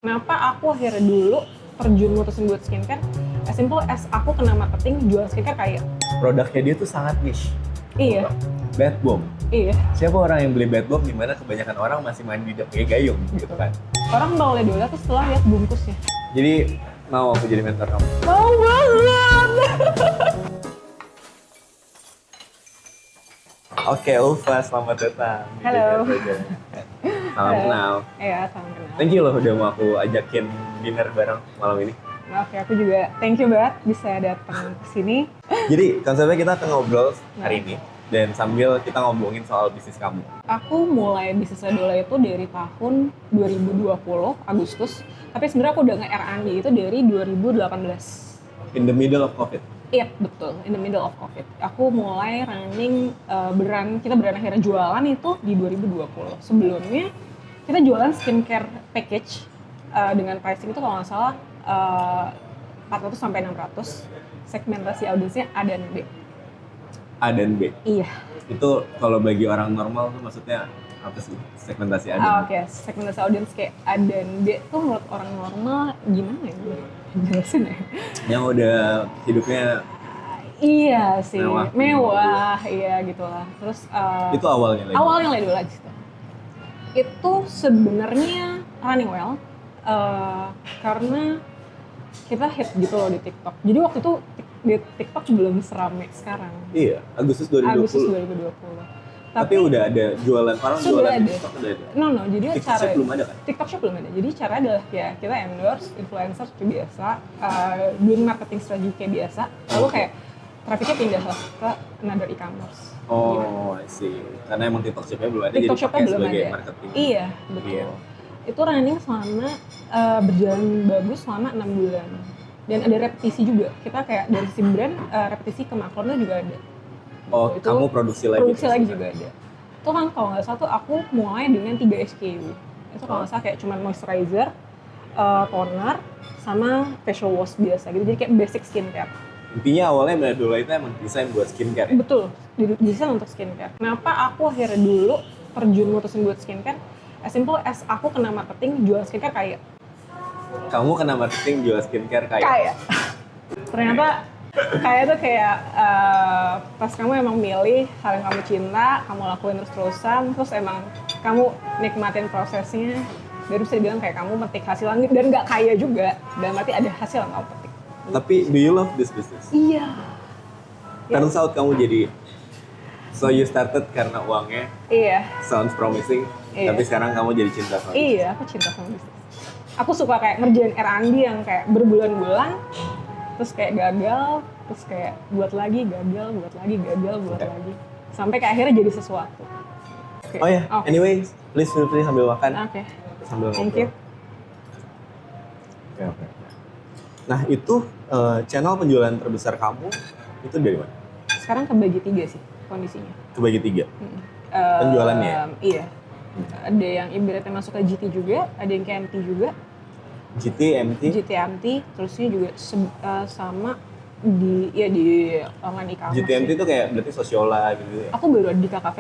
Kenapa aku akhirnya dulu terjun mutusin buat skincare? As simple as aku kena marketing jual skincare kayak. Produknya dia tuh sangat niche. Iya, Bath bomb. iya. Siapa orang yang beli bath bomb di mana kebanyakan orang masih mandi pakai gayung gitu kan. Orang bakal lihat tuh setelah lihat bungkusnya. Jadi mau aku jadi mentor kamu? Mau banget! Oke, Ulfa, selamat datang. di Halo. Beda Saja. Salam Halo. kenal. Iya, salam kenal. Thank you loh udah mau aku ajakin dinner bareng malam ini. Oke, aku juga thank you banget bisa datang ke sini. Jadi konsepnya kita akan ngobrol hari ini dan sambil kita ngomongin soal bisnis kamu. Aku mulai bisnis Ladola itu dari tahun 2020 Agustus, tapi sebenarnya aku udah nge-R&D itu dari 2018. In the middle of COVID. Iya, betul. In the middle of COVID. Aku mulai running kita brand akhirnya jualan itu di 2020. Sebelumnya, kita jualan skincare package dengan pricing itu kalau nggak salah 400 sampai 600. Segmentasi audiensnya A dan B. A dan B. Iya. Itu kalau bagi orang normal tuh maksudnya apa sih segmentasi A dan B? Oke, segmentasi audiens kayak A dan B tuh menurut orang normal gimana ya? Jelasin ya? Yang udah hidupnya Iya sih, Mewah. mewah, iya gitu lah. Terus itu awalnya lagi. awalnya Ladola aja gitu. Itu sebenarnya running well karena kita hit gitu loh di TikTok. Jadi waktu itu di TikTok belum serame sekarang. Iya, Agustus 2020. Agustus 2020. Tapi udah ada jualan, orang Sudah jualan ada. TikTok udah ada. No, jadi TikTok cara Shop belum ada kan? TikTok Shop belum ada. Jadi cara adalah ya kita endorse influencer seperti biasa, doing marketing strategi kayak biasa. Lalu kayak trafficnya pindah lah ke another e-commerce. Oh, I see. Karena emang TikTok Shop-nya belum ada, TikTok jadi Shop-nya pakai belum sebagai ada. marketing. Iya, betul. Iya. Itu running selama berjalan bagus selama 6 bulan. Dan ada repetisi juga. Kita kayak dari sisi brand repetisi ke maklonnya juga ada. Oh, Itu kamu produksi lagi? Produksi lagi juga ada. Itu kan kalau nggak salah tuh aku mulai dengan 3 SKU. Itu kalau nggak salah kayak cuma moisturizer, toner, sama facial wash biasa gitu. Jadi kayak basic skincare. Intinya awalnya Ladola itu emang desain buat skincare ya? Betul, desain untuk skincare. Kenapa aku akhirnya dulu terjun mutusin buat skincare? As simple as aku kena marketing jual skincare kayak. Kamu kena marketing jual skincare Kayak. Ternyata kayak tuh kayak pas kamu emang milih hal yang kamu cinta, kamu lakuin terus-terusan, terus emang kamu nikmatin prosesnya, baru bisa dibilang kayak kamu metik hasil langit dan nggak kaya juga, dan berarti ada hasil yang kamu petik. Tapi do you love this business? Iya. Turns out kamu jadi, so you started karena uangnya, Iya. sounds promising, Iya. tapi sekarang kamu jadi cinta sama Iya, aku cinta sama bisnis. Aku suka kayak ngerjain R&D yang kayak berbulan-bulan, terus kayak gagal, terus kayak buat lagi, gagal, buat lagi, gagal, buat lagi. Sampai kayak akhirnya jadi sesuatu. Oke. Oh ya, Oke. anyway, please feel free sambil makan, Oke. sambil Thank ngobrol. you. Oke. Nah itu channel penjualan terbesar kamu itu dari mana? Sekarang kebagi 3 sih kondisinya. Kebagi 3. Penjualannya ya? Iya. Ada yang ibaratnya masuk ke GT juga, ada yang ke MT juga. GT, MT? GT MT, terusnya juga sama di online e-commerce. GT, MT sih. itu kayak berarti sosiola gitu ya? Aku baru di KKV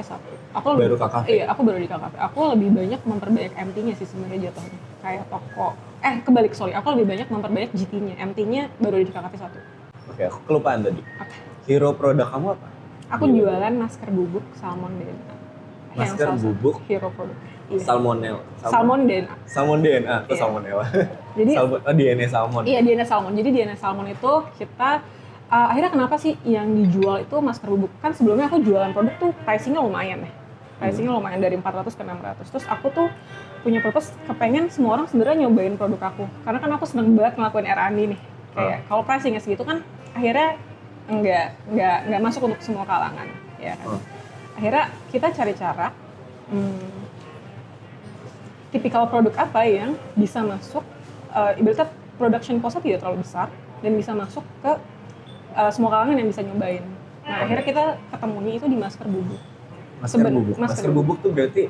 1. Baru KKV? Iya, aku baru di KKV. Aku lebih banyak memperbanyak MT-nya sih sebenarnya jatuhnya. Kayak toko. Kebalik, sorry. Aku lebih banyak memperbanyak GT-nya. MT-nya baru di KKV 1. Oke, aku kelupaan tadi. Oke. Hero produk kamu apa? Aku jualan masker bubuk Salmon DNA. Yang Masker salah satu bubuk? hero produk. Iya. Salmon DNA. Salmon DNA, atau Iya. salmonella. Jadi DNA salmon. iya, DNA Salmon. Jadi DNA Salmon itu kita akhirnya kenapa sih yang dijual itu masker bubuk? Kan sebelumnya aku jualan produk tuh pricing-nya lumayan ya. Pricing-nya lumayan dari 400 ke 600. Terus aku tuh punya purpose kepengen semua orang sebenarnya nyobain produk aku. Karena kan aku seneng banget ngelakuin R&D nih. Kayak kalau pricing-nya segitu kan akhirnya nggak masuk untuk semua kalangan, ya kan. Akhirnya kita cari cara tipikal produk apa yang bisa masuk, ibaratnya production cost-nya tidak terlalu besar dan bisa masuk ke semua kalangan yang bisa nyobain. Nah, akhirnya kita ketemunya itu di masker bubuk. Masker bubuk tuh berarti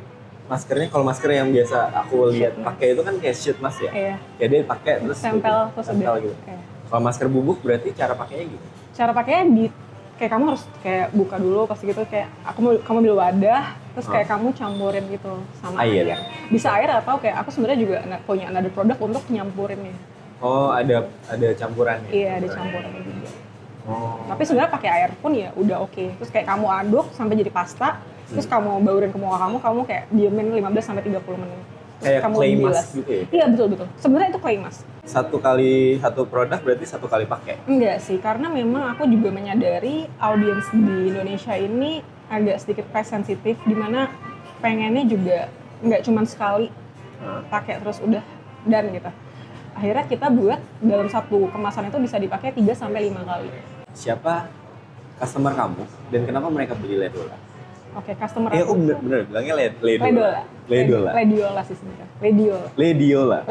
maskernya, kalau masker yang biasa aku lihat pakai itu kan kayak sheet mask ya? Iya. Ya dia pakai terus Tempel terus tempel udah. gitu. Iya. Kalau masker bubuk berarti cara pakainya gitu? Cara pakainya kayak kamu harus kayak buka dulu pasti gitu, kayak kamu ambil wadah terus kayak kamu campurin gitu sama air. Bisa air atau kayak aku sebenarnya juga punya another produk untuk nyampurinnya. Oh, ada campurannya. Iya, ada campurannya juga. Oh. Tapi sebenarnya pakai air pun ya udah oke. Terus kayak kamu aduk sampai jadi pasta, terus kamu baurin ke muka kamu kayak diemin 15 sampai 30 menit. Kayak kamu clay bilas. mask gitu ya? Iya, betul. Sebenarnya itu clay mask. Satu produk berarti satu kali pakai? Enggak sih, karena memang aku juga menyadari audiens di Indonesia ini agak sedikit price sensitif, dimana pengennya juga nggak cuma sekali pakai terus udah dan gitu. Akhirnya kita buat dalam satu kemasan itu bisa dipakai 3-5 kali. Siapa customer kamu dan kenapa mereka beli Ledola? Oke, customer Iya, aku bener bilangnya Ledola. Lediola sih sebenarnya. Lediola.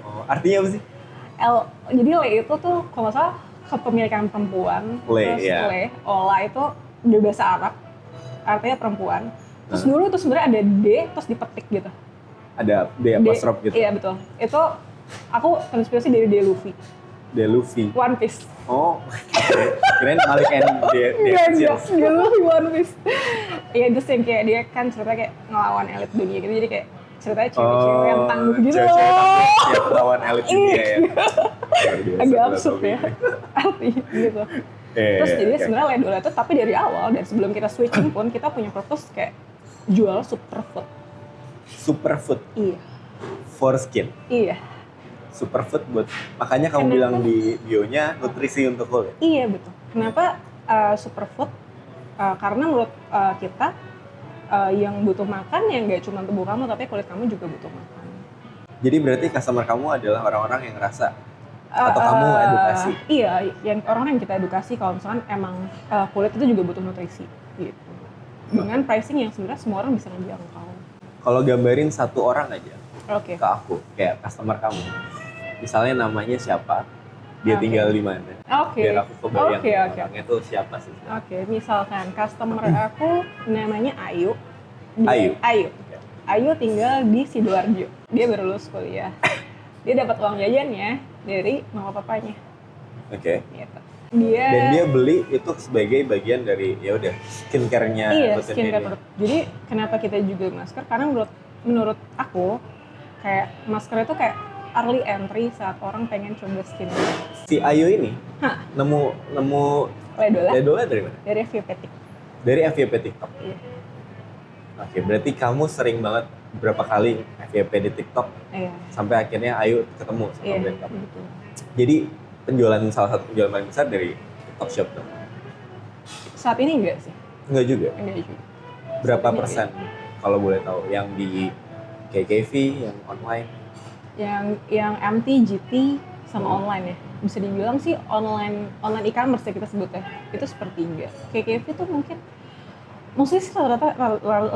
Oh, artinya apa sih? Jadi Le itu tuh kalau nggak salah kepemilikan perempuan. Terus Le, Ola itu dari bahasa Arab, artinya perempuan. Terus dulu tuh sebenarnya ada D, terus dipetik gitu. Ada D apostrophe gitu? Iya, betul. Itu aku terinspirasi dari D. Luffy. One Piece. Oh, keren Malik and D Enggak, Luffy One Piece. Iya, itu sih kayak dia kan ceritanya kayak ngelawan elit dunia gitu, jadi kayak ceritanya cewek-cewek yang tangguh gitu. Cewek-cewek tangguh siap lawan elit dunia ya. Agak absurd ya, arti gitu. Terus jadi sebenarnya Ledola itu, tapi dari awal, dan sebelum kita switching pun, kita punya purpose kayak jual superfood. Superfood? Iya. For skin? Iya. Superfood buat, makanya kamu bilang di bio-nya nutrisi untuk kulit? Iya, betul. Kenapa superfood? Karena menurut kita, yang butuh makan yang nggak cuma tubuh kamu, tapi kulit kamu juga butuh makan. Jadi berarti customer kamu adalah orang-orang yang ngerasa atau kamu edukasi? Iya, yang orang-orang yang kita edukasi kalau misalkan emang kulit itu juga butuh nutrisi gitu. Dengan pricing yang sebenarnya semua orang bisa menjangkau. Kalau gambarin satu orang aja ke aku, kayak customer kamu, misalnya namanya siapa, dia tinggal di mana, biar aku kebayang orangnya tuh siapa sih. Misalkan customer aku namanya Ayu. Ayu tinggal di Sidoarjo. Dia baru lulus kuliah. Dia dapat uang jajannya dari mama papanya. Oke. Gitu. Dan dia beli itu sebagai bagian dari ya udah skincare-nya. Iya, skincare. Jadi kenapa kita juga masker? Karena menurut aku kayak masker itu kayak early entry saat orang pengen coba skincare. Si Ayu ini nemu Ledola dari mana? Dari FYP. Dari FYP TikTok. Iya. Oke, berarti kamu sering banget berapa kali FYP di TikTok? Iya. Sampai akhirnya Ayu ketemu sama brand kamu. Betul. Jadi salah satu penjualan paling besar dari TikTok Shop dong? Saat ini enggak sih? Enggak juga? Enggak juga. Berapa persen kalau boleh tahu yang di KKV, yang online? Yang MT, GT, sama online ya. Bisa dibilang sih online e-commerce ya kita sebutnya. Itu sepertiga. KKV tuh mungkin mostly sih rata-rata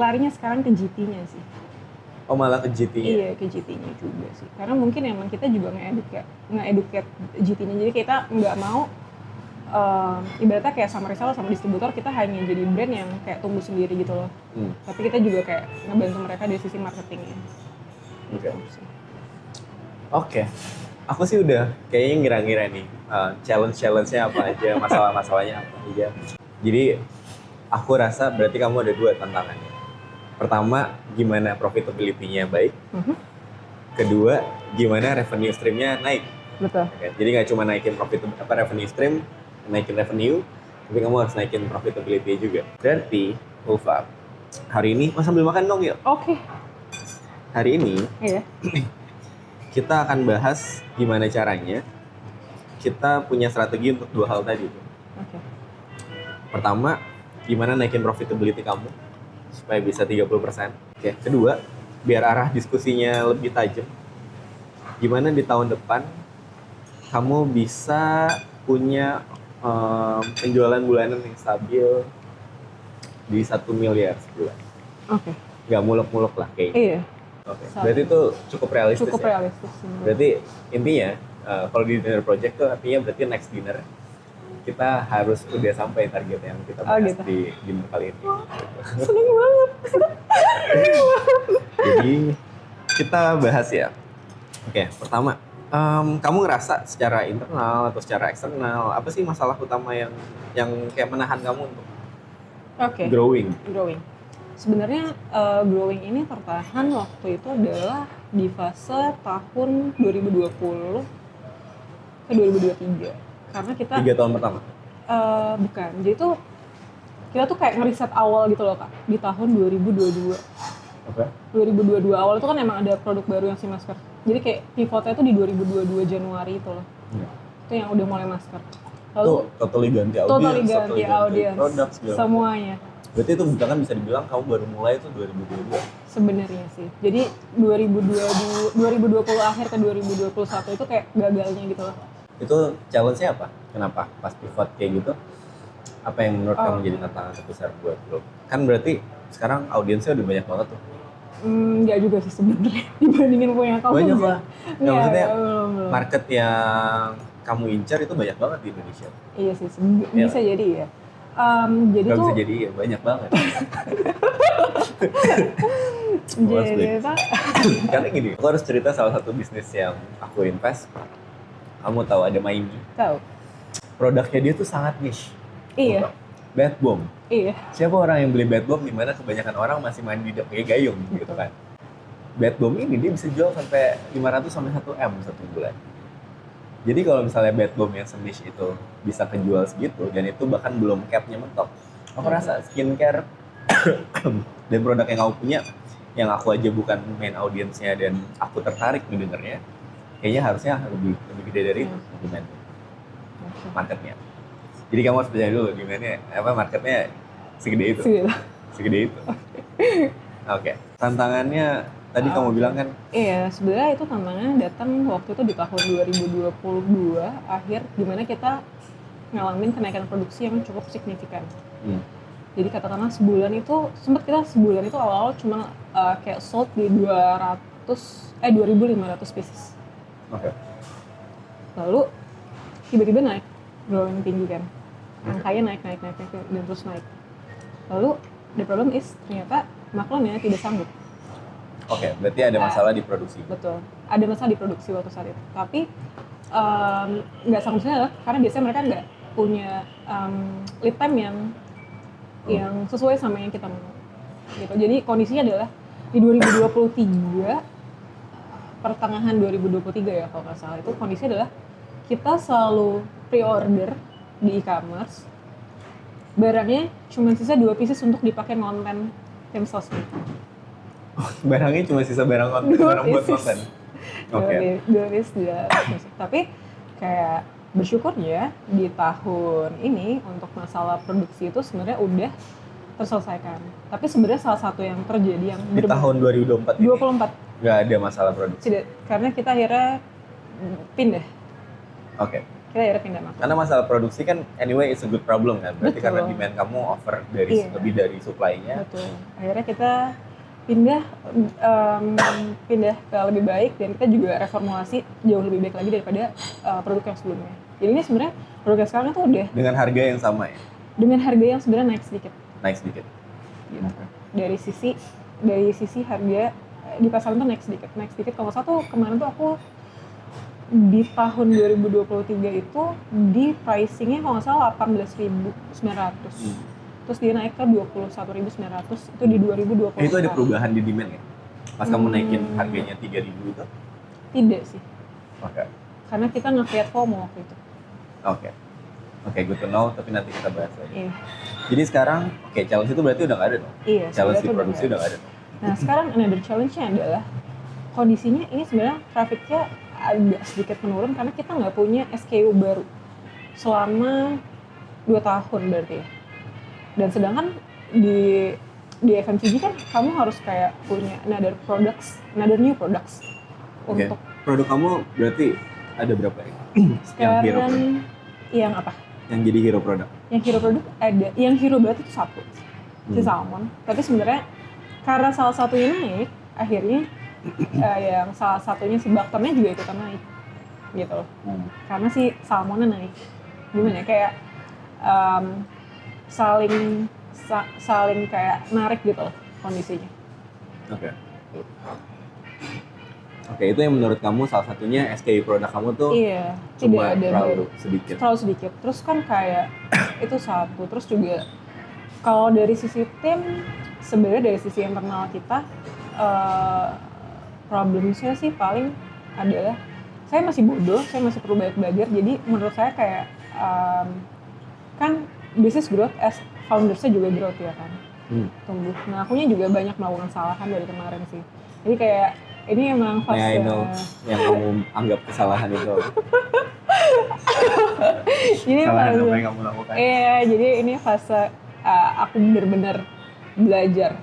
larinya sekarang ke GT-nya sih. Oh, malah ke GT-nya? Iya, ke GT-nya juga sih. Karena mungkin emang kita juga nge-educate GT-nya. Jadi kita nggak mau ibaratnya kayak sama reseller sama distributor, kita hanya jadi brand yang kayak tumbuh sendiri gitu loh. Tapi kita juga kayak ngebantu mereka dari sisi marketingnya. Oke. Aku sih udah kayaknya ngira-ngira nih challenge-nya apa aja, masalah-masalahnya apa aja. Jadi aku rasa berarti kamu ada 2 tantangannya. Pertama, gimana profitability-nya baik. Kedua, gimana revenue stream-nya naik. Betul. Jadi nggak cuma naikin revenue stream, naikin revenue, tapi kamu harus naikin profitability juga. Berarti, Ulfa, hari ini, sambil makan dong yuk. Oke. Hari ini, kita akan bahas gimana caranya kita punya strategi untuk 2 hal tadi. Pertama, gimana naikin profitability kamu supaya bisa 30%. Kedua, biar arah diskusinya lebih tajam, gimana di tahun depan kamu bisa punya penjualan bulanan yang stabil di 1 miliar sebulan. Nggak muluk-muluk lah kayaknya. Iya. Berarti itu cukup realistis. Realistis. Berarti intinya kalau di dinner project tuh artinya berarti next dinner kita harus udah sampai target yang kita bahas di dinner kali ini. Seneng banget. Jadi kita bahas ya. Pertama, Kamu ngerasa secara internal atau secara eksternal apa sih masalah utama yang kayak menahan kamu untuk Oke. growing? Growing. Sebenarnya growing ini tertahan waktu itu adalah di fase tahun 2020 ke 2023. Karena kita 3 tahun pertama. bukan. Jadi tuh kita tuh kayak ngeriset awal gitu loh Kak di tahun 2022. Oke. 2022 awal itu kan emang ada produk baru yang si masker. Jadi kayak pivotnya itu di 2022 Januari itu loh. Itu yang udah mulai masker. Itu totally ganti audience, totally ganti audience, produk segala macam. semuanya. Berarti itu bahkan bisa dibilang kamu baru mulai itu 2022. Sebenarnya sih. Jadi 2020 akhir ke 2021 itu kayak gagalnya gitu loh. Itu challenge-nya apa? Kenapa pas pivot kayak gitu? Apa yang menurut kamu jadi tantangan terbesar buat lo? Kan berarti sekarang audiensnya udah banyak banget tuh. Enggak juga sih sebenarnya dibandingin punya kamu. Banyak lah. Enggak, maksudnya belum. market yang kamu incar itu banyak banget di Indonesia. Iya sih, bisa jadi ya. Jadi Gak tuh bisa jadi ya, banyak banget. jadi tuh Karena gini, aku harus cerita salah satu bisnis yang aku invest. Kamu tahu ada Maimi. tahu. Produknya dia tuh sangat niche. Iya. Bath bomb. Iya. Siapa orang yang beli bath bomb di mana kebanyakan orang masih mandi pakai gayung gitu kan. Bath bomb ini dia bisa jual sampai 500 sampai 1 M satu bulan. Jadi kalau misalnya bath bomb yang se-niche itu bisa kejual segitu dan itu bahkan belum cap-nya mentok. Aku rasa skincare dan produk yang kamu punya yang aku aja bukan main audiensnya dan aku tertarik mendengarnya, kayaknya harusnya lebih gede dari itu demand marketnya. Jadi kamu harus percaya dulu gimana marketnya segede itu. Segede itu. Oke. Tantangannya tadi kamu bilang kan? Iya, sebenarnya itu tantangannya datang waktu itu di tahun 2022 akhir, dimana kita ngalamin kenaikan produksi yang cukup signifikan. Jadi katakanlah sebulan itu, sempat kita sebulan itu awal-awal cuma kayak sold di 2.500 pieces. Oke. Lalu tiba-tiba naik, growing tinggi kan. Angkanya naik dan terus naik. Lalu the problem is ternyata maklonnya tidak sanggup. Oke, berarti ada masalah di produksi. Betul, ada masalah di produksi waktu saat itu. Tapi nggak sanggup karena biasanya mereka nggak punya lead time yang sesuai sama yang kita mau. Gitu. Jadi kondisinya adalah di 2023, pertengahan 2023 ya kalau nggak salah, itu kondisinya adalah kita selalu pre-order di e-commerce, barangnya cuma sisa 2 pieces untuk dipakai konten tim sosmed. Barangnya cuma sisa barang buat konten. Oke. 2 pieces. Tapi kayak bersyukurnya di tahun ini untuk masalah produksi itu sebenarnya udah terselesaikan. Tapi sebenarnya salah satu yang terjadi yang Di tahun 2024 ini 24 nggak ada masalah produksi. tidak, karena kita akhirnya pindah. Oke. Kita akhirnya pindah makan. Karena masalah produksi kan anyway it's a good problem kan. Berarti Betul. karena demand kamu over dari lebih dari supply-nya. Betul. Akhirnya kita pindah ke lebih baik dan kita juga reformulasi jauh lebih baik lagi daripada produk yang sebelumnya. Jadi ini sebenarnya produk yang sekarang tuh udah Dengan harga yang sama ya? dengan harga yang sebenarnya naik sedikit. Naik sedikit. Gitu. Dari sisi harga di pasaran tuh naik sedikit. Kalau nggak salah tuh kemarin tuh aku di tahun 2023 itu di pricingnya kalau nggak salah 18.900. Terus dia naik ke 21.900 itu di 2020. Itu ada perubahan di demand ya? Pas kamu naikin harganya 3.000 itu? Tidak sih. Oke. Karena kita nge-create FOMO waktu itu. Oke, good to know, tapi nanti kita bahas lagi. Iya. Jadi sekarang, challenge itu berarti udah nggak ada dong? Iya. Challenge di sebenarnya produksi udah nggak ada dong? Nah sekarang another challenge-nya adalah kondisinya ini sebenarnya traffic-nya agak sedikit menurun karena kita nggak punya SKU baru selama 2 tahun berarti ya. Dan sedangkan di FMCG kan kamu harus kayak punya another new products untuk produk kamu berarti ada berapa ya? sekarang Yang hero yang apa? Yang jadi hero produk? Yang hero produk ada, yang hero berarti itu satu, si salmon. Tapi sebenarnya karena salah satunya naik, akhirnya yang salah satunya si bakternya juga ikutan naik, gitu loh. Karena si salmonnya naik, gimana ya, kayak saling kayak narik gitu loh kondisinya. Oke, itu yang menurut kamu salah satunya SKU produk kamu tuh Iya, cuma tidak ada terlalu baru. sedikit. Terlalu sedikit. Terus kan kayak itu satu. Terus juga kalau dari sisi tim, sebenarnya dari sisi internal kita, problemnya sih paling adalah saya masih bodoh, saya masih perlu banyak belajar. Jadi menurut saya kayak kan business growth as foundersnya juga growth ya kan, tumbuh. Nah akunya juga banyak melakukan kesalahan dari kemarin sih. Jadi kayak ini emang I fase know yang kamu anggap kesalahan itu. jadi Kesalahan fase- apa yang kamu lakukan? Iya, jadi ini fase aku bener-bener belajar.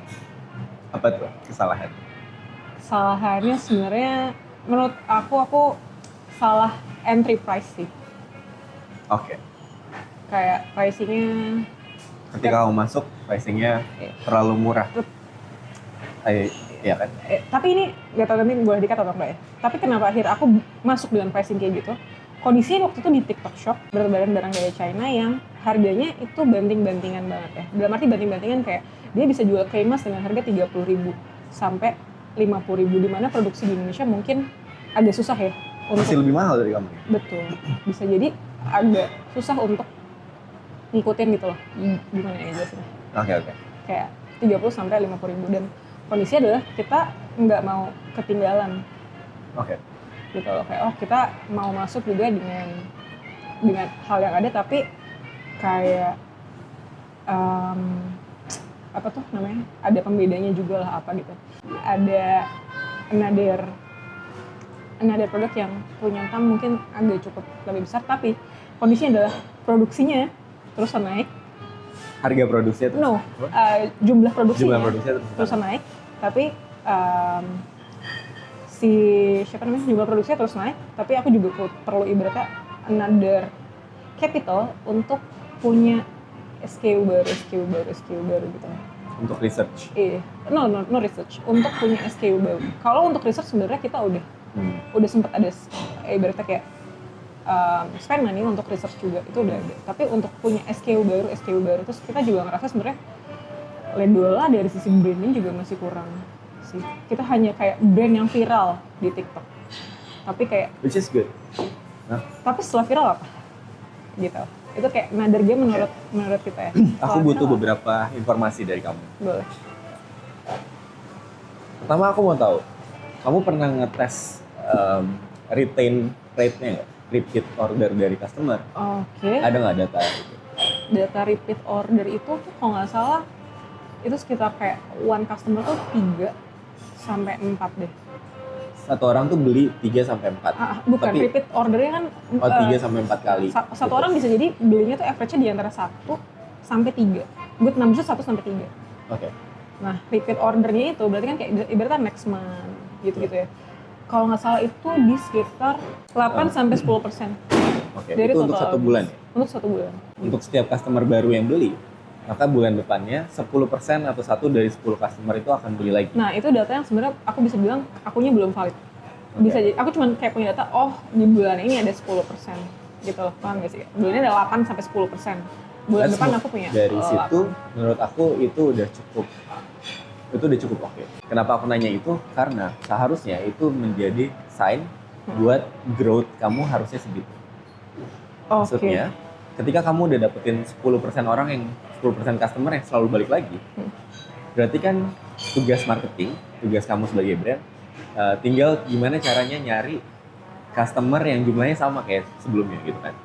Apa tuh kesalahan? Kesalahannya sebenarnya menurut aku salah entry price sih. Oke. Kayak pricingnya Ketika kamu masuk, pricingnya terlalu murah. Iya kan? tapi ini nggak tahu nanti boleh dikata atau enggak ya. Tapi kenapa akhirnya aku masuk dengan pricing kayak gitu? Kondisinya waktu itu di TikTok Shop barang-barang dari China yang harganya itu banting-bantingan banget ya. Dalam arti banting-bantingan kayak dia bisa jual clay mask dengan harga 30.000 sampai 50.000, di mana produksi di Indonesia mungkin agak susah ya untuk Masih lebih mahal dari kamu. betul. Bisa jadi agak susah untuk ngikutin gitu loh. Gimana ya jelasin? Oke. Kayak 30 sampai 50.000 dan kondisinya adalah kita nggak mau ketinggalan. Oke. Gitu loh, kayak oh kita mau masuk juga dengan hal yang ada tapi kayak apa tuh namanya, ada pembedanya juga lah apa gitu, ada another produk yang punya TAM mungkin agak cukup lebih besar tapi kondisinya adalah produksinya terus naik. Harga produksinya tuh? Jumlah produksinya terus terus naik tapi jumlah produksinya terus naik, tapi aku juga perlu ibaratnya another capital untuk punya SKU baru gitu. Untuk research? Iya, no research. Untuk punya SKU baru. Kalau untuk research sebenarnya kita udah sempat ada ibaratnya kayak spend money untuk research juga, itu udah ada. Tapi untuk punya SKU baru, terus kita juga ngerasa sebenarnya Lendola dari sisi branding juga masih kurang sih. Kita hanya kayak brand yang viral di TikTok. Tapi kayak which is good. Nah, tapi setelah viral apa? Gitu. Itu kayak another game menurut kita ya. aku butuh beberapa informasi dari kamu. Boleh. Pertama aku mau tahu, kamu pernah ngetes retain rate-nya nggak? Repeat order dari customer? Oke. Ada nggak data itu? Data repeat order itu tuh kalau nggak salah itu sekitar kayak one customer tuh 3 sampai 4 deh. Satu orang tuh beli 3 sampai 4. Bukan, repeat ordernya kan 3 sampai 4 kali. Satu orang bisa jadi belinya tuh average-nya di antara 1 sampai 3. Good number 1 sampai 3. Oke. Nah, repeat ordernya itu berarti kan kayak ibaratnya next month gitu-gitu ya. Kalau nggak salah itu di sekitar 8 sampai 10%. Oke. Dari Itu untuk total 1 bulan ya? Untuk 1 bulan. Untuk setiap customer baru yang beli, maka bulan depannya 10% atau 1 dari 10 customer itu akan beli lagi. Nah, itu data yang sebenarnya aku bisa bilang akunya belum valid. Bisa jadi, aku cuma kayak punya data, oh di bulan ini ada 10% gitu loh, paham gak sih? Bulan ini ada 8 sampai 10%. Bulan That's depan good. aku punya Dari 8. situ, menurut aku itu udah cukup oke. Kenapa aku nanya itu? Karena seharusnya itu menjadi sign buat growth kamu harusnya segitu. Maksudnya, ketika kamu udah dapetin 10% orang yang 10% customer yang selalu balik lagi, berarti kan tugas marketing, tugas kamu sebagai brand, tinggal gimana caranya nyari customer yang jumlahnya sama kayak sebelumnya gitu kan.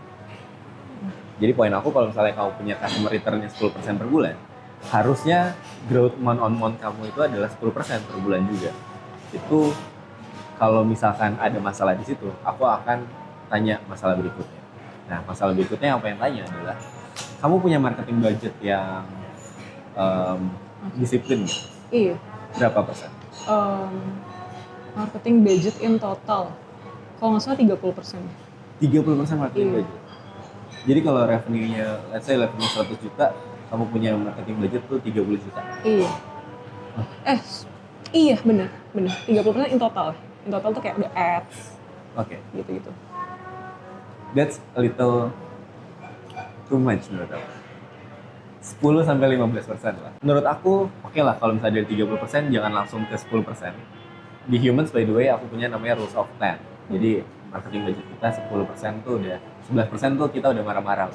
Jadi poin aku kalau misalnya kamu punya customer returnnya 10% per bulan, harusnya growth month on month kamu itu adalah 10% per bulan juga. Itu kalau misalkan ada masalah di situ, aku akan tanya masalah berikutnya. Nah, masalah berikutnya yang pengen tanya adalah kamu punya marketing budget yang disiplin nggak? Iya. Berapa persen? Marketing budget in total, kalau nggak salah 30%. 30% marketing budget? Jadi kalau revenue-nya, let's say revenue 100 juta, kamu punya marketing budget tuh 30 juta? Iya. Iya benar. 30% in total. In total tuh kayak udah ads. Oke. Gitu-gitu. That's a little too much menurut aku. 10 sampai 15% lah. Menurut aku, oke lah kalau misalnya dari 30% jangan langsung ke 10%. di Humans by the way aku punya namanya rules of 10. Jadi marketing budget kita 10% tuh udah 11% tuh kita udah marah-marah.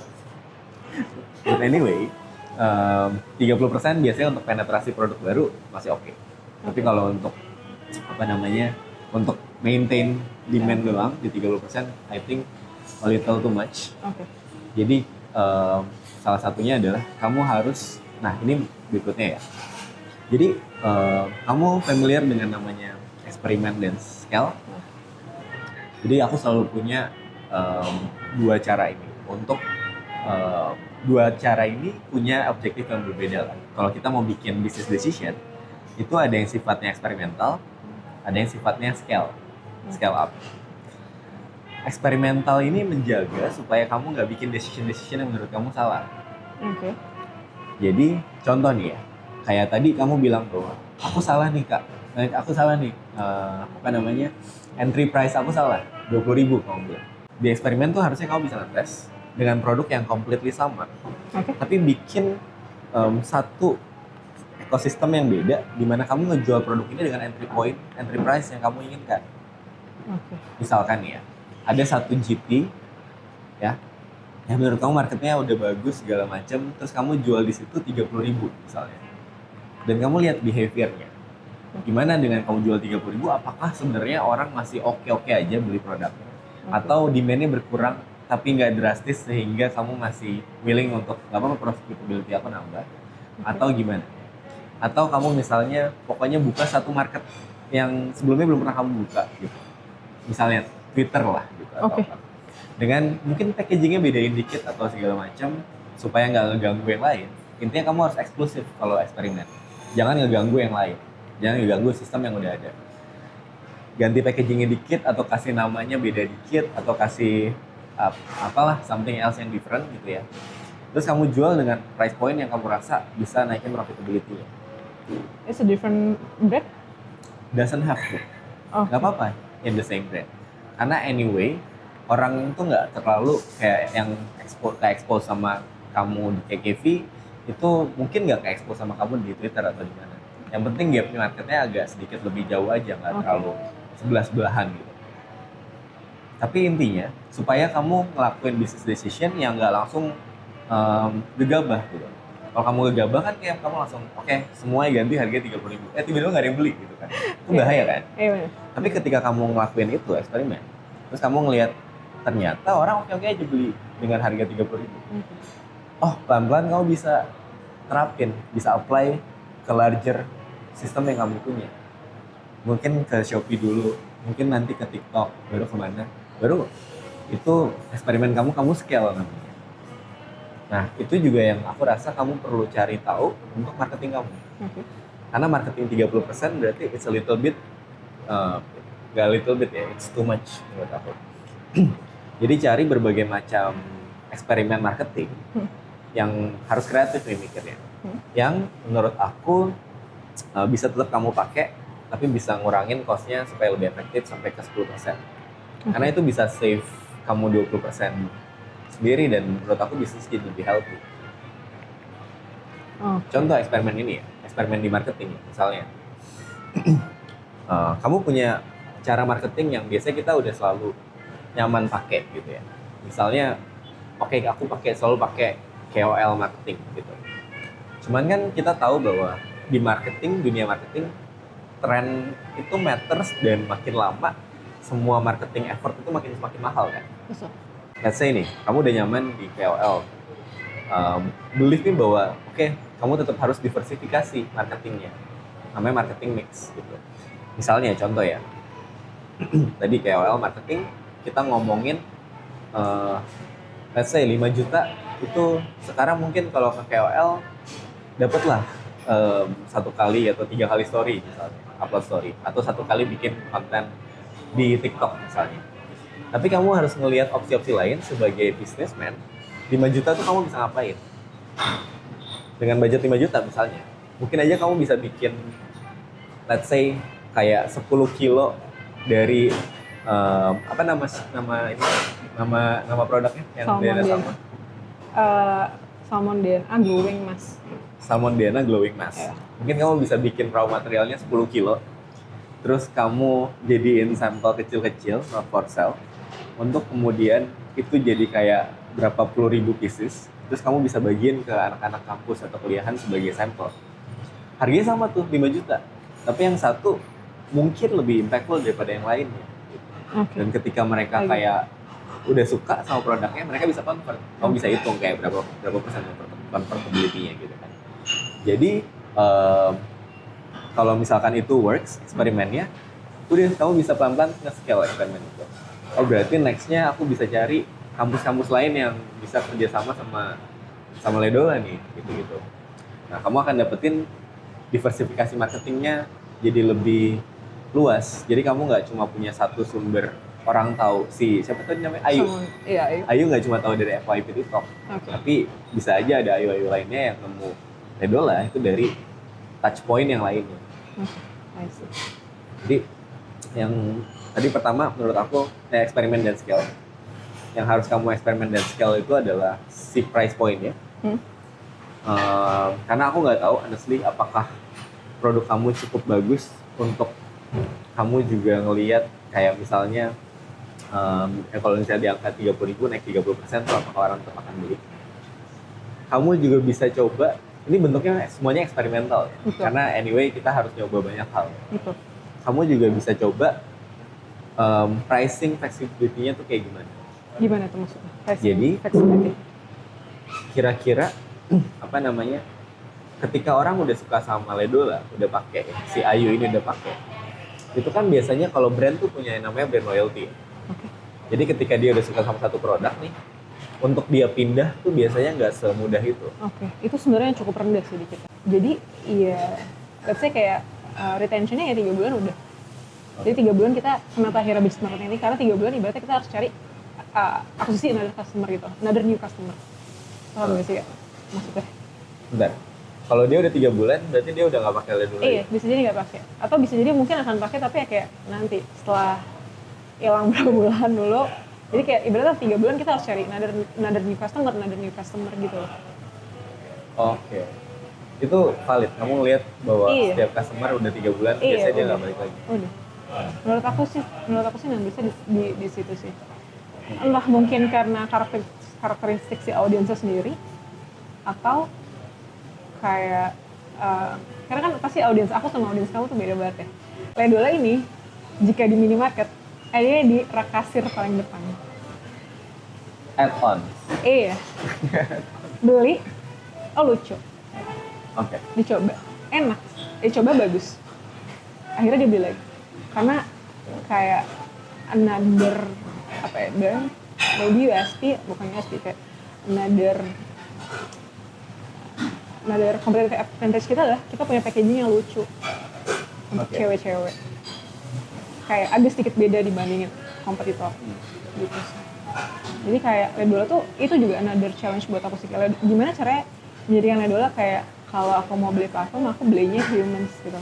But anyway, 30% biasanya untuk penetrasi produk baru masih oke. Tapi kalau untuk untuk maintain demand doang di 30%, I think a little too much. Oke. Jadi salah satunya adalah kamu harus, nah ini berikutnya ya. Jadi kamu familiar dengan namanya eksperimen dan scale. Jadi aku selalu punya dua cara ini untuk dua cara ini punya objektif yang berbeda kan. Kalau kita mau bikin business decision, itu ada yang sifatnya eksperimental, ada yang sifatnya scale up. Eksperimental ini menjaga supaya kamu nggak bikin decision yang menurut kamu salah. Oke. Jadi contoh nih ya, kayak tadi kamu bilang bahwa aku salah nih kak, entry price aku salah, 20.000 kamu bilang. Di eksperimen tuh harusnya kamu bisa ngetes dengan produk yang completely sama, tapi bikin satu ekosistem yang beda, di mana kamu ngejual produk ini dengan entry price yang kamu inginkan. Misalkan ya, ada satu GT ya, yang menurut kamu marketnya udah bagus segala macam, terus kamu jual di situ 30.000 misalnya, dan kamu lihat behaviornya gimana dengan kamu jual 30.000, apakah sebenarnya orang masih oke aja beli produknya, atau demandnya berkurang tapi nggak drastis sehingga kamu masih willing untuk nggak apa-apa profitability aku nambah, atau gimana? Atau kamu misalnya pokoknya buka satu market yang sebelumnya belum pernah kamu buka gitu, misalnya Twitter lah gitu, atau apa. Dengan mungkin packagingnya bedain dikit atau segala macam supaya nggak ngeganggu yang lain. Intinya kamu harus eksklusif kalau eksperimen, jangan ngeganggu yang lain, jangan ngeganggu sistem yang udah ada. Ganti packagingnya dikit atau kasih namanya beda dikit atau kasih apalah something else yang different gitu ya. Terus kamu jual dengan price point yang kamu rasa bisa naikin profitability-nya. It's a different brand? Doesn't have to. Nggak apa-apa in the same brand. Karena anyway, orang itu nggak terlalu kayak yang expose sama kamu di KKV, itu mungkin nggak ke-expose sama kamu di Twitter atau di mana. Yang penting gap marketnya agak sedikit lebih jauh aja, nggak terlalu sebelah-sebelahan gitu. Tapi intinya, supaya kamu ngelakuin business decision yang nggak langsung gegabah gitu. Kalau kamu gegabah kan kayak kamu langsung, semuanya ganti harganya 30.000. Tiba-tiba nggak ada yang beli gitu kan. Itu bahaya kan? Iya. Tapi ketika kamu ngelakuin itu, eksperimen, terus kamu ngelihat ternyata orang oke aja beli dengan harga 30.000. Oh, pelan-pelan kamu bisa terapin, bisa apply ke larger sistem yang kamu punya. Mungkin ke Shopee dulu, mungkin nanti ke TikTok, baru kemana. Baru itu eksperimen kamu scale namanya. Nah, itu juga yang aku rasa kamu perlu cari tahu untuk marketing kamu. Karena marketing 30% berarti it's a little bit, gak little bit ya, it's too much menurut aku. Jadi cari berbagai macam eksperimen marketing yang harus kreatif nih mikirnya. Yang menurut aku bisa tetap kamu pakai, tapi bisa ngurangin cost-nya supaya lebih efektif sampai ke 10%. Karena itu bisa save kamu 20% sendiri dan menurut aku bisnis jadi lebih healthy. Contoh eksperimen ini ya, eksperimen di marketing misalnya. Kamu punya cara marketing yang biasanya kita udah selalu nyaman pakai gitu ya. Misalnya, aku selalu pakai KOL marketing gitu. Cuman kan kita tahu bahwa di marketing, dunia marketing, tren itu matters dan makin lama semua marketing effort itu semakin mahal kan. Let's say nih, kamu udah nyaman di KOL. Believe me bahwa kamu tetap harus diversifikasi marketingnya. Namanya marketing mix gitu. Misalnya contoh ya, tadi KOL marketing kita ngomongin let's say 5 juta itu sekarang mungkin kalau ke KOL dapatlah 1 kali atau 3 kali story misalnya, upload story, atau 1 kali bikin konten di TikTok misalnya. Tapi kamu harus ngelihat opsi-opsi lain sebagai businessman. 5 juta tuh kamu bisa ngapain? Dengan budget 5 juta misalnya, mungkin aja kamu bisa bikin let's say kayak 10 kilo dari nama produknya yang beda sama Salmon DNA Glowing Mask. Salmon DNA Glowing Mask. Mungkin kamu bisa bikin raw materialnya 10 kilo. terus kamu jadiin sampel kecil-kecil, not for sale, untuk kemudian itu jadi kayak berapa puluh ribu pieces, terus kamu bisa bagiin ke anak-anak kampus atau kuliahan sebagai sampel. Harganya sama tuh, 5 juta. Tapi yang satu mungkin lebih impactful daripada yang lainnya. Oke. Dan ketika mereka kayak udah suka sama produknya, mereka bisa convert. Kamu bisa hitung kayak berapa persen convertibility-nya gitu kan. Jadi kalau misalkan itu works, eksperimennya, udah kamu bisa pelan-pelan nge-scale eksperimen itu. Oh berarti nextnya aku bisa cari kampus-kampus lain yang bisa kerjasama sama Ledola nih, gitu-gitu. Nah kamu akan dapetin diversifikasi marketingnya jadi lebih luas. Jadi kamu nggak cuma punya satu sumber orang tahu siapa tuh namanya Ayu. Iya, Ayu. Ayu nggak cuma tahu dari FYP TikTok, tapi bisa aja ada Ayu lainnya yang nemu Ledola itu dari touch point yang lainnya. I see. Jadi yang tadi pertama menurut aku eksperimen dan scale. Yang harus kamu eksperimen dan scale itu adalah si price point ya. Karena aku nggak tahu honestly apakah produk kamu cukup bagus untuk kamu juga ngelihat kayak misalnya kalau misalnya di angka 30.000 naik 30% tuh apakah orang tetap akan beli. Kamu juga bisa coba, ini bentuknya semuanya eksperimental ya. Betul. Karena anyway kita harus nyoba banyak hal. Betul. Kamu juga bisa coba pricing flexibility-nya tuh kayak gimana. Gimana tuh maksudnya? Jadi, flexibility. Kira-kira apa namanya? Ketika orang udah suka sama Ledola, udah pakai si Ayu ini udah pakai. Itu kan biasanya kalau brand tuh punya yang namanya brand loyalty. Okay. Jadi ketika dia udah suka sama satu produk nih, untuk dia pindah tuh biasanya nggak semudah itu. Oke, itu sebenarnya cukup rendah sih di kita. Jadi ya, let's say kayak retentionnya ya 3 bulan udah. Jadi 3 bulan kita kenapa akhirnya bisnis marketing ini, karena 3 bulan ibaratnya kita harus cari akuisisi another customer gitu, another new customer. Paham nggak sih ya maksudnya? Bentar, kalau dia udah 3 bulan berarti dia udah nggak pakai Ledola. Iya, bisa jadi nggak pakai, atau bisa jadi mungkin akan pakai tapi ya kayak nanti setelah hilang berapa bulan dulu. Jadi kayak ibaratnya 3 bulan kita harus cari another new customer gitu loh. Oke. Itu valid. Kamu ngeliat bahwa Iya. setiap customer udah 3 bulan biasanya dia nggak balik lagi. Udah. Menurut aku sih bisa di situ sih. Entah mungkin karena karakteristik si audiensnya sendiri, atau kayak karena kan pasti audiens aku sama audiens kamu tuh beda banget ya. Ledola ini jika di minimarket adanya di rak kasir paling depan. Add-on. Iya. Beli, oh lucu, Oke. dicoba, enak, dicoba bagus. Akhirnya dia beli lagi. Karena kayak another apa ya, brand, maybe USP, bukan USP, kayak another competitive advantage kita adalah kita punya packaging yang lucu untuk cewek-cewek. Kayak agak sedikit beda dibandingin kompetitor gitu sih. Jadi kayak Ledola tuh itu juga another challenge buat aku sih. Gimana caranya menjadikan Ledola kayak kalau aku mau beli parfum aku belinya humans gitu.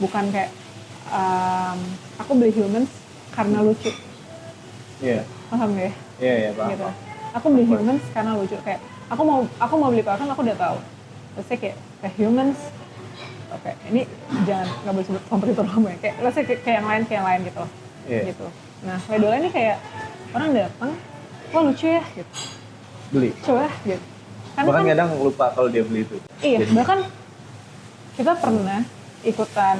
Bukan kayak aku beli humans karena lucu. Iya. Paham gak ya? Iya, paham. Gitu. Aku beli humans karena lucu, kayak aku mau beli parfum aku udah tahu. Terus kayak humans. Oke, ini nggak boleh sebut kompetitor kamu ya. Kayak let's say kayak yang lain gitu. Iya. Gitu. Nah, Ledola ini kayak orang datang, wah lucu ya gitu. Beli. Coba gitu. Karena Bahkan kan, kadang lupa kalau dia beli itu. iya, Jadi, bahkan kita pernah ikutan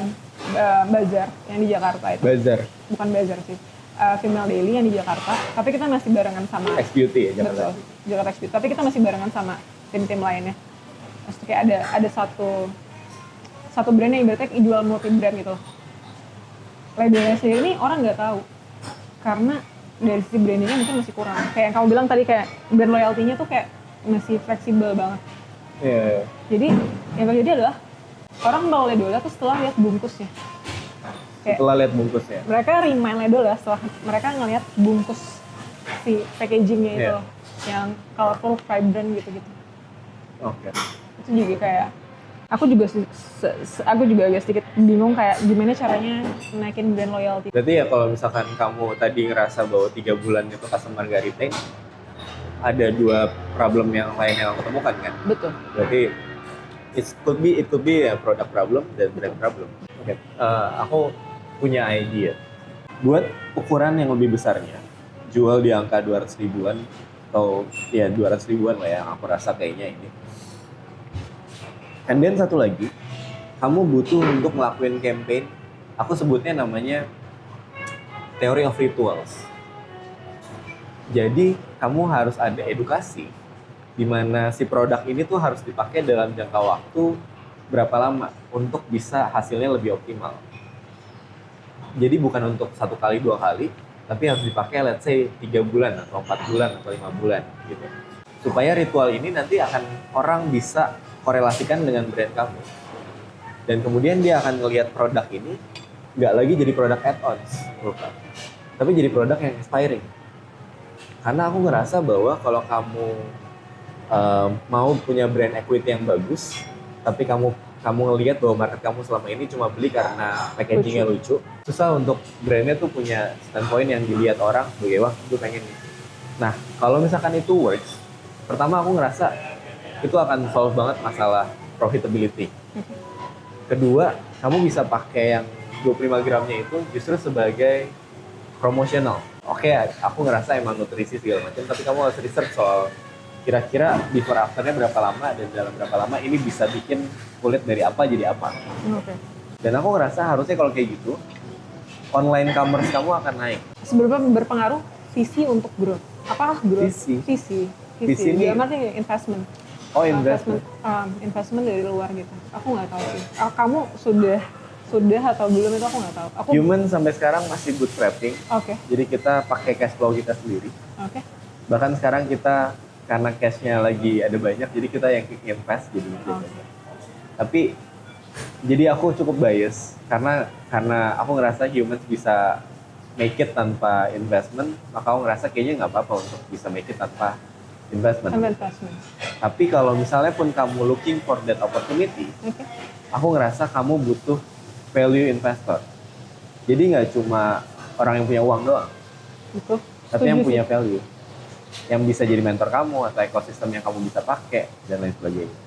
bazar yang di Jakarta itu. Bazar. Bukan bazar sih. Female Daily yang di Jakarta, tapi kita masih barengan sama X Beauty ya Jakarta. Betul, Jakarta X Beauty. Tapi kita masih barengan sama tim-tim lainnya. Terus kayak ada satu brand yang ibaratnya jual multi brand gitu. Ledola sendiri ini orang nggak tahu karena dari sisi brandingnya mungkin masih kurang. Kayak yang kamu bilang tadi, kayak brand loyalty-nya tuh kayak masih fleksibel banget. Iya. Jadi yang terjadi adalah orang tahu Ledola tuh setelah lihat bungkusnya. Kayak Setelah lihat bungkusnya. mereka remind Ledola setelah mereka ngelihat bungkus si packagingnya itu, Iya. yang colorful, vibrant gitu-gitu. Oke. Itu juga kayak aku juga agak sedikit bingung kayak gimana caranya naikin brand loyalty. Berarti ya kalau misalkan kamu tadi ngerasa bahwa 3 bulan itu customer gak retain, ada 2 problem yang lain yang kamu temukan kan? Betul. Berarti it could be ya product problem dan brand problem. Oke. Aku punya idea buat ukuran yang lebih besarnya, jual di angka 200 ribuan atau ya 200 ribuan lah yang aku rasa kayaknya ini. And then satu lagi, kamu butuh untuk ngelakuin campaign, aku sebutnya namanya theory of rituals. Jadi kamu harus ada edukasi di mana si produk ini tuh harus dipakai dalam jangka waktu berapa lama untuk bisa hasilnya lebih optimal. Jadi bukan untuk 1 kali 2 kali, tapi harus dipakai let's say 3 bulan atau 4 bulan atau 5 bulan gitu. Supaya ritual ini nanti akan orang bisa korelasikan dengan brand kamu. Dan kemudian dia akan ngelihat produk ini nggak lagi jadi produk add-ons, bukan. Tapi jadi produk yang inspiring. Karena aku ngerasa bahwa kalau kamu mau punya brand equity yang bagus, tapi kamu ngelihat bahwa market kamu selama ini cuma beli karena packagingnya lucu, susah untuk brandnya tuh punya standpoint yang dilihat orang sebagai wah gue pengen ini. Nah kalau misalkan itu works, pertama aku ngerasa itu akan solve banget masalah profitability. Kedua, kamu bisa pakai yang 25 gramnya itu justru sebagai promotional. Oke, aku ngerasa emang nutrisi segala macam, tapi kamu harus research soal kira-kira before afternya berapa lama dan dalam berapa lama ini bisa bikin kulit dari apa jadi apa. Oke. Dan aku ngerasa harusnya kalau kayak gitu, online commerce kamu akan naik. Seberapa berpengaruh visi untuk growth? Apakah growth? Visi Visi ini- dia artinya investment. Oh, investment. Investment dari luar gitu. Aku nggak tahu sih. Kamu sudah atau belum itu aku nggak tahu. Aku Human sampai sekarang masih bootstrapping. Oke. Jadi kita pakai cash flow kita sendiri. Oke. Bahkan sekarang kita karena cashnya lagi ada banyak, jadi kita yang invest jadi. Tapi jadi aku cukup bias karena aku ngerasa humans bisa make it tanpa investment, maka aku ngerasa kayaknya nggak apa-apa untuk bisa make it tanpa investment. Investment. Tapi kalau misalnya pun kamu looking for that opportunity, Oke. aku ngerasa kamu butuh value investor. Jadi nggak cuma orang yang punya uang doang, Betul. tapi yang Setuju punya sih. value, yang bisa jadi mentor kamu atau ekosistem yang kamu bisa pakai dan lain sebagainya.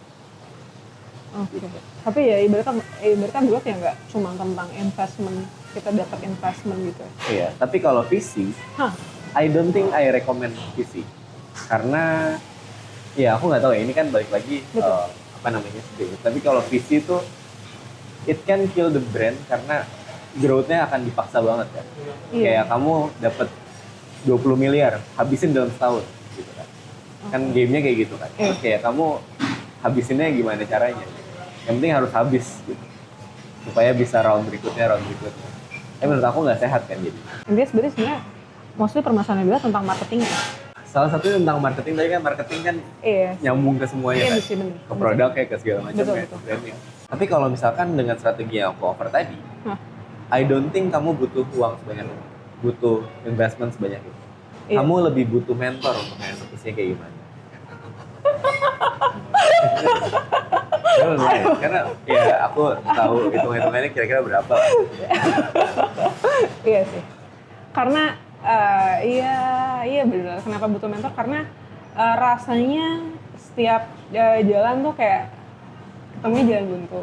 Oke. Tapi ya ibaratnya growth ya nggak cuma tentang investment, kita dapat investment gitu. Iya, tapi kalau visi, Hah. I don't think I recommend visi. Karena ya aku nggak tahu ya, ini kan balik lagi Betul. apa namanya sendiri. Tapi kalau visi itu it can kill the brand karena growth-nya akan dipaksa banget kan. Iya. Kayak kamu dapat 20 miliar, habisin dalam setahun gitu kan. Kan gamenya kayak gitu kan. Terus kayak kamu habisinnya gimana caranya? Yang penting harus habis gitu. Supaya bisa round berikutnya. Tapi menurut aku nggak sehat kan jadi. Intinya sebenarnya mostly permasalahannya adalah tentang marketing. Salah satunya tentang marketing, tadi kan marketing kan Iya. nyambung ke semuanya Iya, kan. bisa bener. Ke produk kayak ke segala macam Betul, kayak betul. brandnya. Tapi kalau misalkan dengan strategi yang aku offer tadi, Hah. I don't think kamu butuh uang sebanyak itu, butuh investment sebanyak itu. Iya. Kamu lebih butuh mentor untuk eksekusinya kayak gimana. Karena ya aku tahu hitung-hitungannya kira-kira berapa. Iya sih. Karena iya benar. Kenapa butuh mentor? Karena rasanya setiap jalan tuh kayak ketemunya jalan buntu.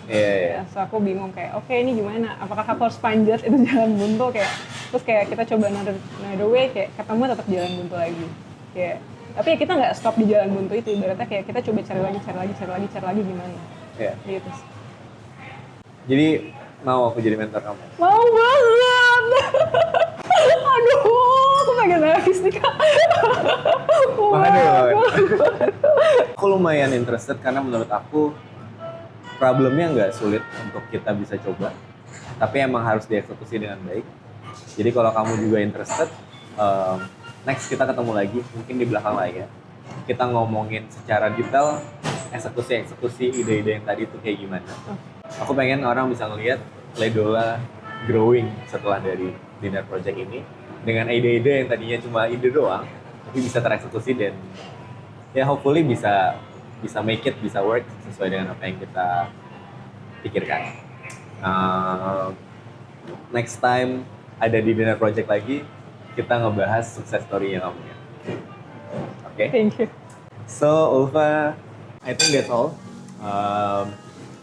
Iya. So aku bingung kayak, oke ini gimana? Apakah aku harus panjat itu jalan buntu kayak terus kayak kita coba another way kayak ketemu tetap jalan buntu lagi. Kayak tapi ya kita nggak stop di jalan buntu itu, ibaratnya kayak kita coba cari lagi gimana. Iya. Gitu sih. Jadi mau aku jadi mentor kamu? Mau banget. Aduh, aku pengen nangis nih Kak. Makanya aku lumayan interested karena menurut aku problemnya nggak sulit untuk kita bisa coba, tapi emang harus dieksekusi dengan baik. Jadi kalau kamu juga interested, next kita ketemu lagi, mungkin di belakang lah ya. Kita ngomongin secara detail eksekusi ide-ide yang tadi itu kayak gimana. Aku pengen orang bisa ngelihat Ledola growing setelah dari dinner project ini dengan ide-ide yang tadinya cuma ide doang, tapi bisa tereksekusi dan ya hopefully bisa make it, bisa work sesuai dengan apa yang kita pikirkan. Next time ada di dinner project lagi, kita ngebahas success story-nya kamu ya. Oke? Thank you. So Ulfa, I think that's all.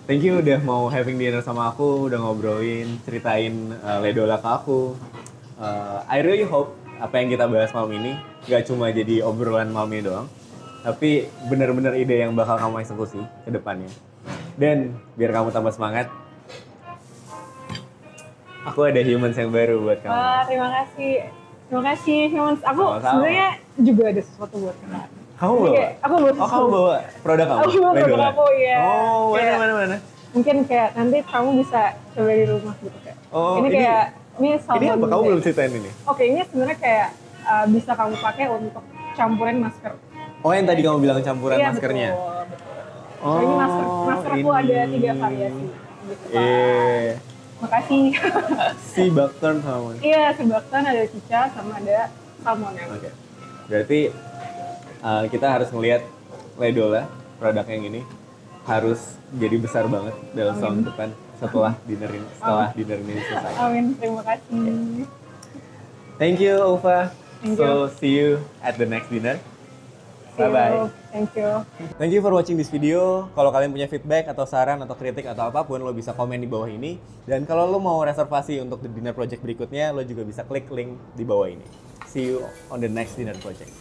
Thank you udah mau having dinner sama aku, udah ngobrolin, ceritain Ledola ke aku. I really hope apa yang kita bahas malam ini gak cuma jadi obrolan malam ini doang, tapi benar-benar ide yang bakal kamu eksekusi ke depannya. Dan biar kamu tambah semangat, aku ada humans yang baru buat kamu. Wah, terima kasih. Terima kasih, humans. Aku Sama-sama. sebenarnya juga ada sesuatu buat kalian. Kamu Jadi bawa? kayak, aku bawa Oh, sesuatu. kamu bawa produk kamu? Aku bawa produk Ledola? aku, iya. Oh, Kayak- mana? Mungkin kayak nanti kamu bisa coba di rumah gitu kayak. Oh, ini kayak ini salmon. Ini apa? Kamu date. belum ceritain ini? Oke, ini sebenarnya kayak bisa kamu pakai untuk campurin masker. Oh, yang tadi kamu bilang campuran Iya, maskernya? betul. Oh, ini masker aku ada 3 variasi. Gitu, Pak. Makasih. Si Buckthorn sama. Iya, sebabkan ada cica sama ada salmon yang. Oke. Berarti kita harus ngelihat Ledola produk yang ini harus jadi besar banget dalam tahun depan setelah dinner ini selesai. Amin, terima kasih. Thank you, Ulfa. Thank So see you at the next dinner. See you. Bye-bye. Thank you. Thank you for watching this video. Kalau kalian punya feedback atau saran atau kritik atau apapun, lo bisa komen di bawah ini. Dan kalau lo mau reservasi untuk the dinner project berikutnya, lo juga bisa klik link di bawah ini. See you on the next dinner project.